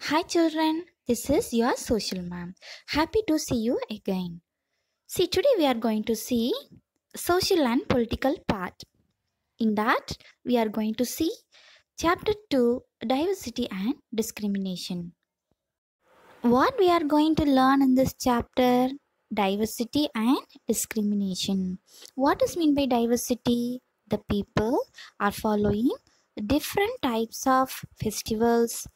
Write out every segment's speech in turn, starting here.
Hi children, this is your social ma'am. Happy to see you again. See, today we are going to see social and political part. In that, we are going to see chapter 2, diversity and discrimination. What we are going to learn in this chapter? Diversity and discrimination. What is meant by diversity? The people are following different types of festivals,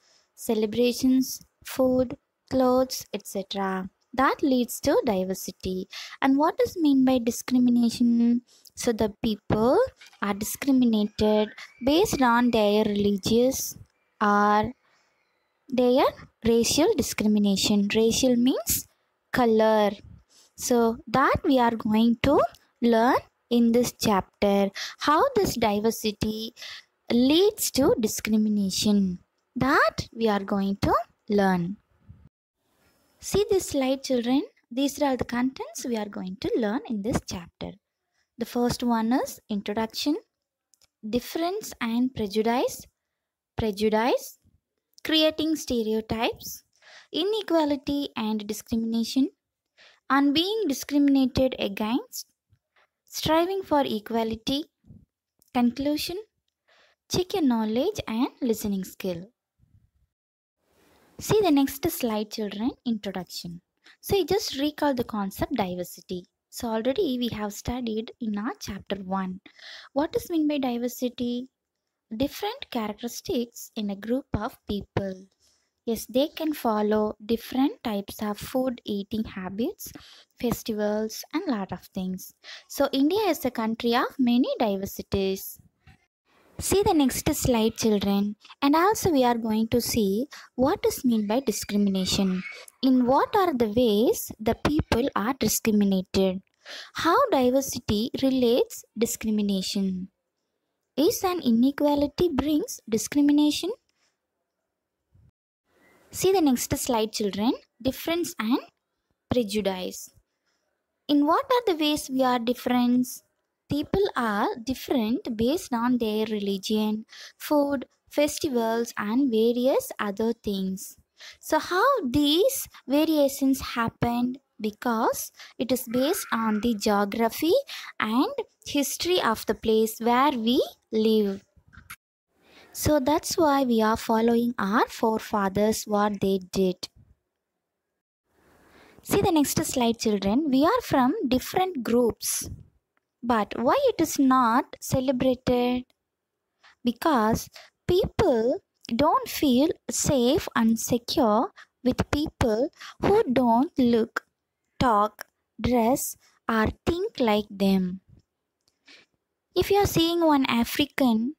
celebrations, food, clothes, etc. That leads to diversity. And what is meant by discrimination? So the people are discriminated based on their religious or their racial discrimination. Racial means color. So that we are going to learn in this chapter how this diversity leads to discrimination. That we are going to learn. See this slide children. These are the contents we are going to learn in this chapter. The first one is introduction, difference and prejudice, prejudice, creating stereotypes, inequality and discrimination, on being discriminated against, striving for equality, conclusion, check your knowledge and listening skill. See the next slide children, introduction. So you just recall the concept diversity. So already we have studied in our chapter 1. What is meant by diversity? Different characteristics in a group of people. Yes, they can follow different types of food eating habits, festivals and lot of things. So India is a country of many diversities. See the next slide children, and also we are going to see what is meant by discrimination. In what are the ways the people are discriminated? How diversity relates discrimination? Is an inequality brings discrimination? See the next slide children, difference and prejudice. In what are the ways we are different? People are different based on their religion, food, festivals and various other things. So how these variations happened? Because it is based on the geography and history of the place where we live. So that's why we are following our forefathers what they did. See the next slide children. We are from different groups. But why it is not celebrated? Because people don't feel safe and secure with people who don't look, talk, dress or think like them. If you are seeing one African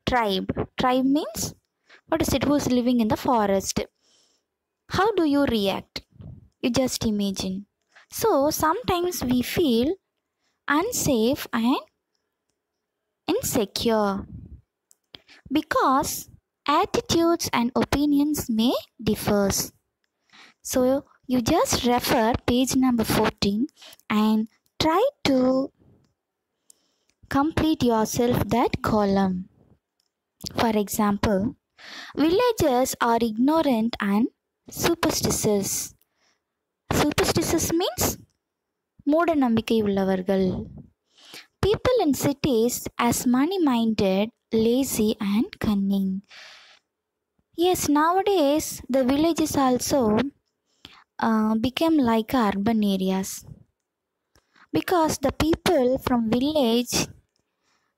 tribe means what is it, who is living in the forest? How do you react? You just imagine. So sometimes we feel unsafe and insecure because attitudes and opinions may differ. So you just refer page number 14 and try to complete yourself that column. For example, villagers are ignorant and superstitious. Superstitious means மூடநம்பிக்கை உள்ளவர்கள். People in cities as money-minded, lazy and cunning. Yes, nowadays the villages also become like urban areas. Because the people from village,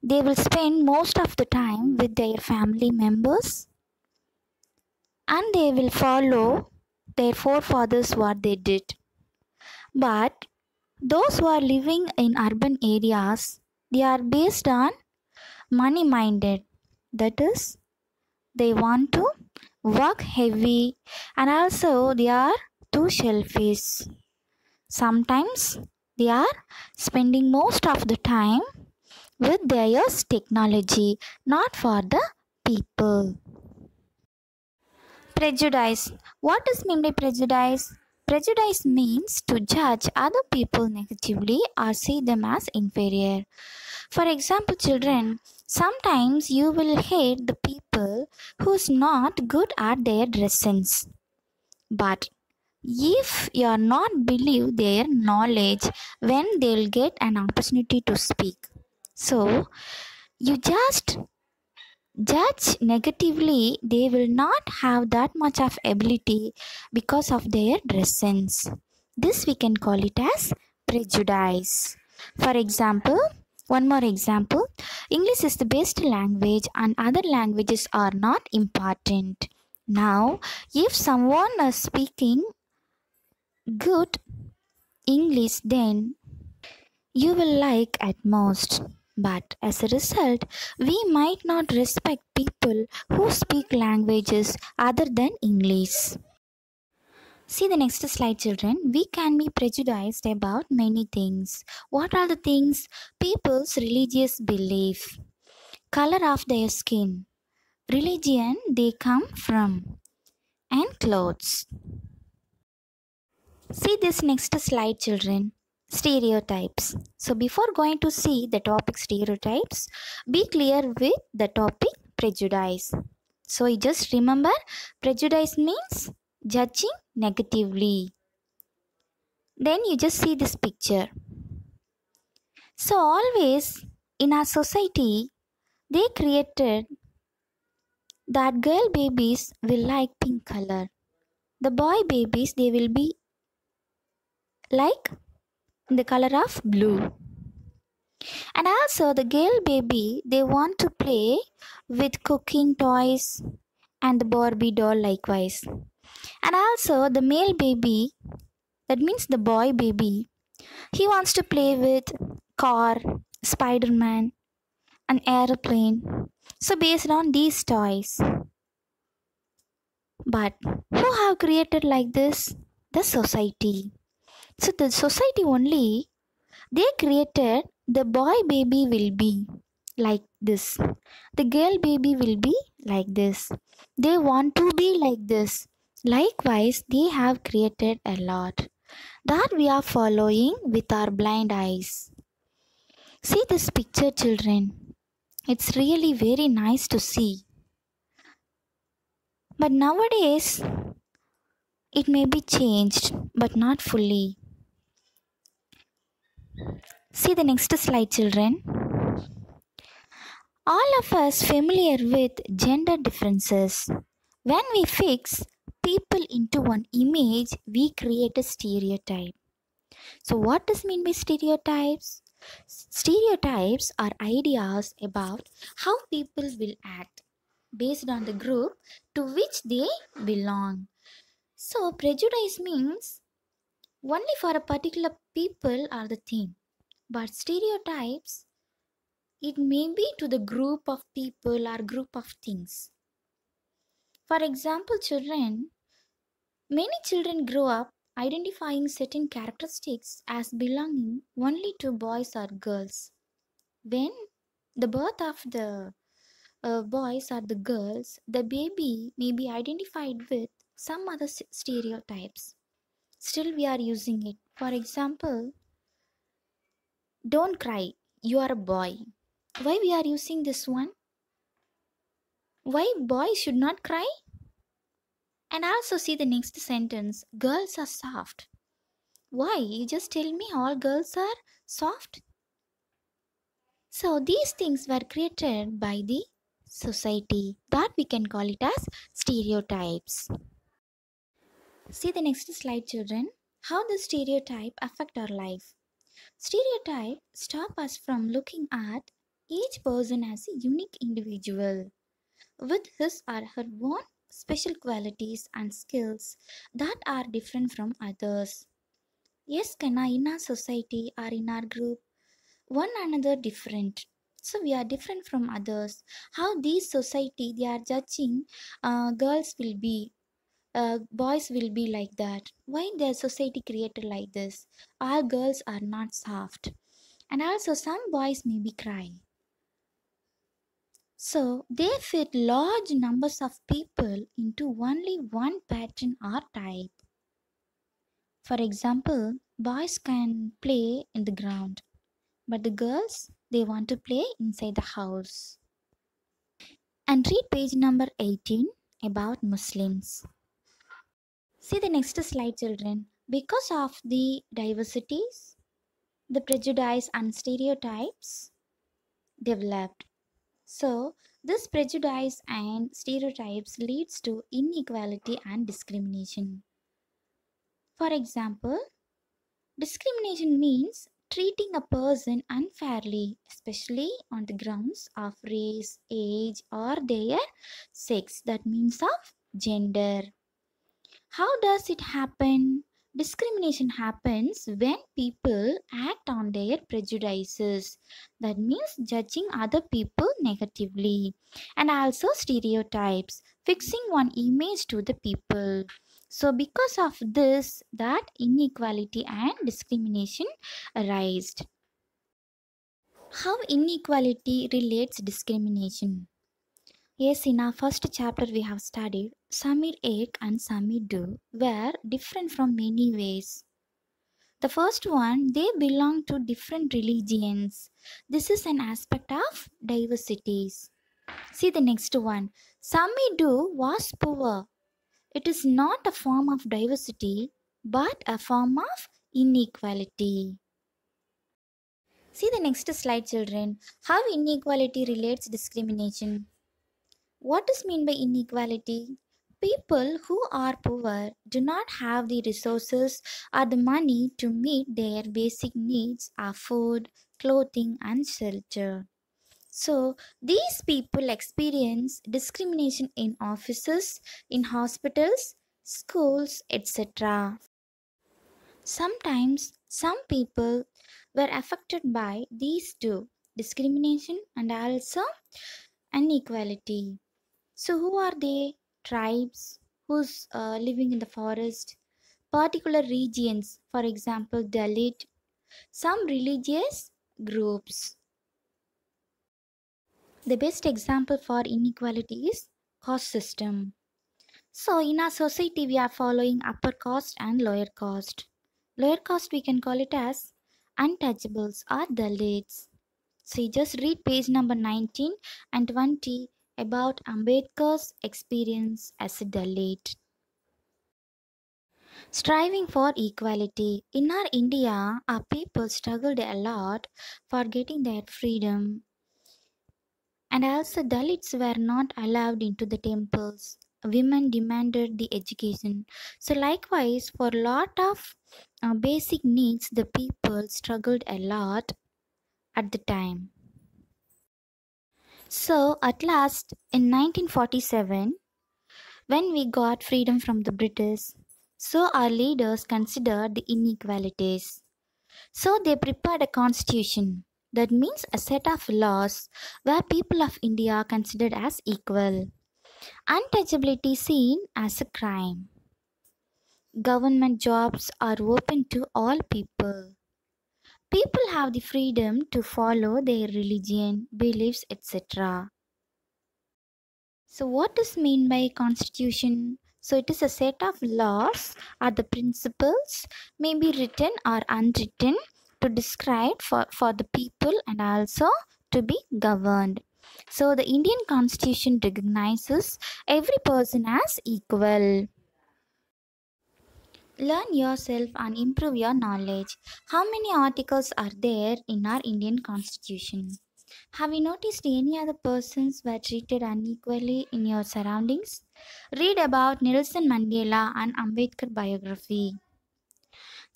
they will spend most of the time with their family members and they will follow their forefathers what they did. But those who are living in urban areas, they are based on money minded. That is, they want to work heavy and also they are too selfish. Sometimes they are spending most of the time with their technology, not for the people. Prejudice. What is meant by prejudice? Prejudice means to judge other people negatively or see them as inferior. For example, children, sometimes you will hate the people who's not good at their dress sense. But if you are not believe their knowledge when they'll get an opportunity to speak, so you just judge negatively, they will not have that much of ability because of their dress sense. This we can call it as prejudice. For example, one more example, English is the best language and other languages are not important. Now, if someone is speaking good English, then you will like at most. But as a result, we might not respect people who speak languages other than English. See the next slide, children. We can be prejudiced about many things. What are the things? People's religious belief, color of their skin, religion they come from, and clothes. See this next slide, children. Stereotypes. So, before going to see the topic stereotypes, be clear with the topic prejudice. So, you just remember prejudice means judging negatively. Then you just see this picture. So, always in our society, they created that girl babies will like pink color. The boy babies, they will be like the color of blue. And also the girl baby, they want to play with cooking toys and the Barbie doll likewise. And also the male baby, that means the boy baby, he wants to play with car, Spider-Man, an aeroplane. So based on these toys. But who have created like this? The society. So the society only, they created the boy baby will be like this. The girl baby will be like this. They want to be like this. Likewise, they have created a lot that we are following with our blind eyes. See this picture, children. It's really very nice to see. But nowadays, it may be changed, but not fully. See the next slide, children. All of us familiar with gender differences. When we fix people into one image, we create a stereotype. So what does mean by stereotypes? Stereotypes are ideas about how people will act based on the group to which they belong. So prejudice means only for a particular people or the thing. But stereotypes, it may be to the group of people or group of things. For example, children, many children grow up identifying certain characteristics as belonging only to boys or girls. When the birth of the boys or the girls, the baby may be identified with some other stereotypes. Still, we are using it. For example, don't cry, you are a boy. Why we are using this one? Why boys should not cry? And also see the next sentence. Girls are soft. Why? You just tell me all girls are soft? So these things were created by the society. That we can call it as stereotypes. See the next slide, children. How the stereotype affect our life. Stereotype stop us from looking at each person as a unique individual with his or her own special qualities and skills that are different from others. Yes, Kana, in our society or in our group, one another different. So we are different from others. How these society they are judging girls will be, boys will be like that. Why their society created like this? All girls are not soft, and also some boys may be cry. So they fit large numbers of people into only one pattern or type. For example, boys can play in the ground, but the girls They want to play inside the house. And read page number 18 about Muslims. See the next slide, children. Because of the diversities, the prejudice and stereotypes developed. So, this prejudice and stereotypes leads to inequality and discrimination. For example, discrimination means treating a person unfairly, especially on the grounds of race, age, or their sex. That means of gender. How does it happen? Discrimination happens when people act on their prejudices. That means judging other people negatively. And also stereotypes, fixing one image to the people. So because of this, that inequality and discrimination arise. How inequality relates discrimination? Yes, in our first chapter we have studied Samir Ek and Samir Do were different from many ways. The first one, they belong to different religions. This is an aspect of diversities. See the next one. Samir Do was poor. It is not a form of diversity but a form of inequality. See the next slide, children. How inequality relates discrimination. What is meant by inequality? People who are poor do not have the resources or the money to meet their basic needs of food, clothing, and shelter. So, these people experience discrimination in offices, in hospitals, schools, etc. Sometimes, some people were affected by these two, discrimination and also inequality. So, who are they? Tribes who's living in the forest, particular regions, for example, Dalit, some religious groups. The best example for inequality is caste system. So, in our society, we are following upper caste and lower caste. Lower caste, we can call it as untouchables or Dalits. So, you just read page number 19 and 20 about Ambedkar's experience as a Dalit. Striving for equality. In our India, our people struggled a lot for getting their freedom. And also Dalits were not allowed into the temples. Women demanded the education. So likewise, for a lot of basic needs, the people struggled a lot at the time. So at last, in 1947, when we got freedom from the British, so our leaders considered the inequalities. So they prepared a constitution. That means a set of laws where people of India are considered as equal. Untouchability seen as a crime. Government jobs are open to all people. People have the freedom to follow their religion, beliefs, etc. So what is mean by constitution? So it is a set of laws or the principles, may be written or unwritten, to describe for the people and also to be governed. So the Indian constitution recognizes every person as equal. Learn yourself and improve your knowledge. How many articles are there in our Indian constitution? Have you noticed any other persons were treated unequally in your surroundings? Read about Nelson Mandela and Ambedkar biography.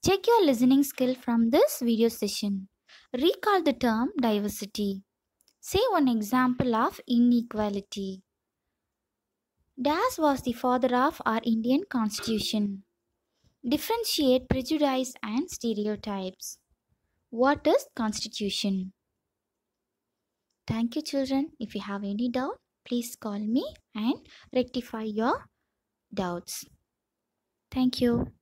Check your listening skill from this video session. Recall the term diversity. Say one example of inequality. Das was the father of our Indian constitution. Differentiate prejudice and stereotypes. What is constitution? Thank you, children. If you have any doubt, please call me and rectify your doubts. Thank you.